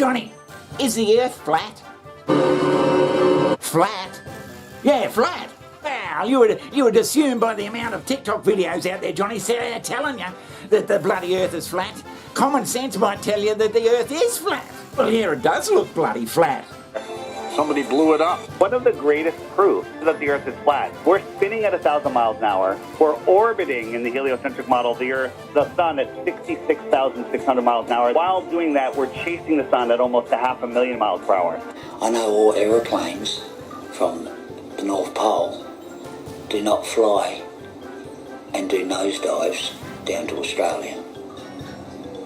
Johnny, is the Earth flat? Flat? Yeah, flat. Well, you would assume by the amount of TikTok videos out there, Johnny, telling you that the bloody Earth is flat. Common sense might tell you that the Earth is flat. Well, yeah, it does look bloody flat. Somebody blew it up. One of the greatest proofs that the Earth is flat. We're spinning at 1,000 miles an hour. We're orbiting in the heliocentric model of the Earth, the Sun at 66,600 miles an hour. While doing that, we're chasing the Sun at almost 500,000 miles per hour. I know all aeroplanes from the North Pole do not fly and do nosedives down to Australia.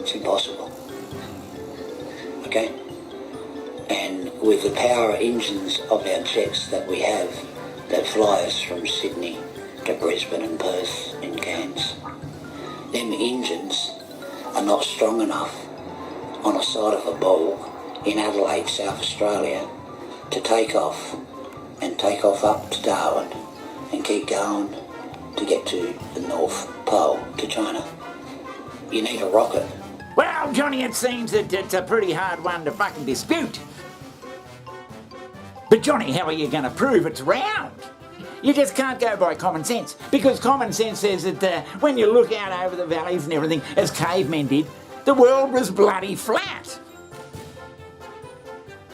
It's impossible. Okay? And with the power engines of our jets that we have that fly us from Sydney to Brisbane and Perth and Cairns, them engines are not strong enough on the side of a ball in Adelaide, South Australia, to take off up to Darwin and keep going to get to the North Pole, to China. You need a rocket. Well, Johnny, it seems that it's a pretty hard one to fucking dispute. But Johnny, how are you going to prove it's round? You just can't go by common sense, because common sense says that when you look out over the valleys and everything, as cavemen did, the world was bloody flat.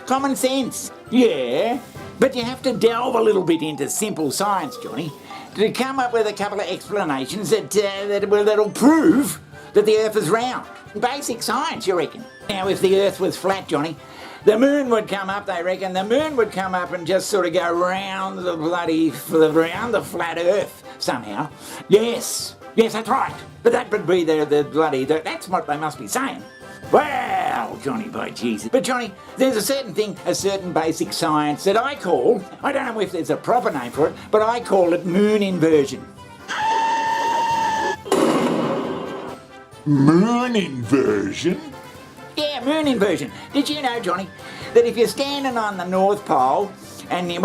Common sense, yeah, but you have to delve a little bit into simple science, Johnny, to come up with a couple of explanations that'll prove that the Earth is round. Basic science, you reckon? Now, if the Earth was flat, Johnny, the moon would come up, they reckon. The moon would come up and just sort of go round round the flat Earth somehow. Yes, that's right. But that would be that's what they must be saying. Well, Johnny, by Jesus. But Johnny, there's a certain thing, a certain basic science that I don't know if there's a proper name for it, but I call it moon inversion. Moon inversion? Yeah, moon inversion. Did you know, Johnny, that if you're standing on the North Pole and a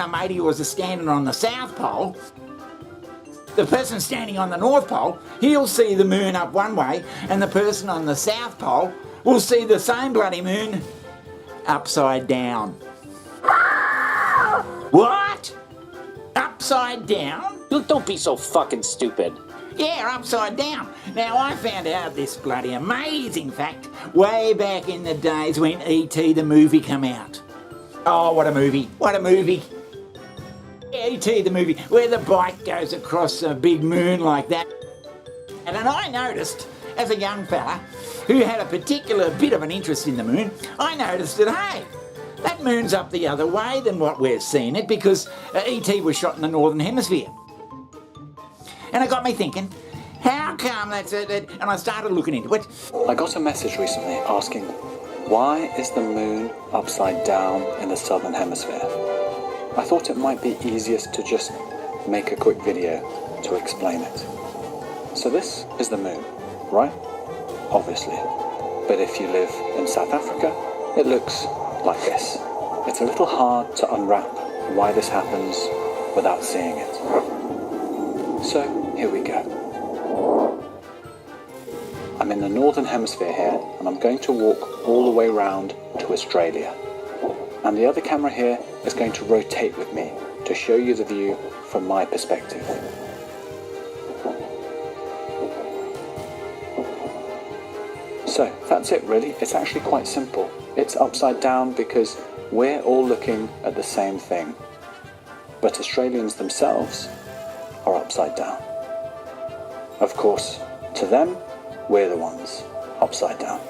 mate of yours is standing on the South Pole, the person standing on the North Pole, he'll see the moon up one way, and the person on the South Pole will see the same bloody moon upside down. What? Upside down? Don't be so fucking stupid. Yeah, upside down. Now, I found out this bloody amazing fact way back in the days when E.T. the movie came out. Oh, what a movie. What a movie. E.T. the movie, where the bike goes across a big moon like that. And then I noticed, as a young fella who had a particular bit of an interest in the moon, I noticed that, hey, that moon's up the other way than what we're seeing it, because E.T. was shot in the Northern Hemisphere. And it got me thinking, how come that's it? And I started looking into it. I got a message recently asking, why is the moon upside down in the southern hemisphere? I thought it might be easiest to just make a quick video to explain it. So this is the moon, right? Obviously. But if you live in South Africa, it looks like this. It's a little hard to unwrap why this happens without seeing it. So, here we go. I'm in the Northern Hemisphere here, and I'm going to walk all the way round to Australia. And the other camera here is going to rotate with me to show you the view from my perspective. So, that's it really. It's actually quite simple. It's upside down because we're all looking at the same thing. But Australians themselves are upside down. Of course, to them, we're the ones upside down.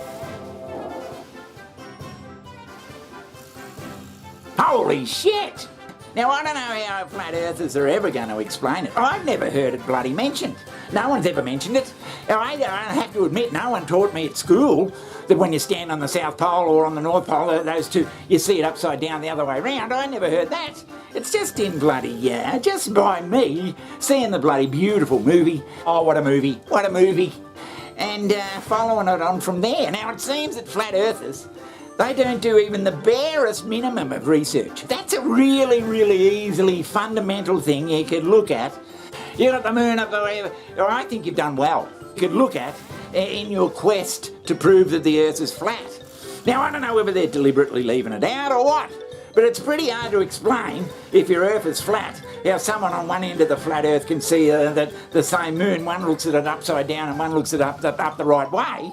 Holy shit! Now, I don't know how flat earthers are ever going to explain it. I've never heard it bloody mentioned. No one's ever mentioned it. I have to admit, no one taught me at school that when you stand on the South Pole or on the North Pole, those two, you see it upside down the other way round. I never heard that. It's just in bloody, just by me seeing the bloody beautiful movie. Oh, what a movie. What a movie. And following it on from there. Now, it seems that flat earthers, they don't do even the barest minimum of research. That's a really, really easily fundamental thing you could look at. You got the moon up the way, or I think you've done well. You could look at in your quest to prove that the Earth is flat. Now, I don't know whether they're deliberately leaving it out or what, but it's pretty hard to explain if your Earth is flat, how someone on one end of the flat Earth can see that the same moon, one looks at it upside down and one looks at it up the right way.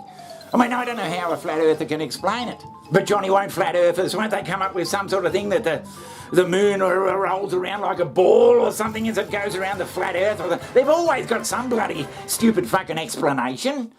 I mean, I don't know how a flat earther can explain it. But Johnny, won't flat earthers, won't they come up with some sort of thing that the moon rolls around like a ball or something as it goes around the flat earth? They've always got some bloody stupid fucking explanation.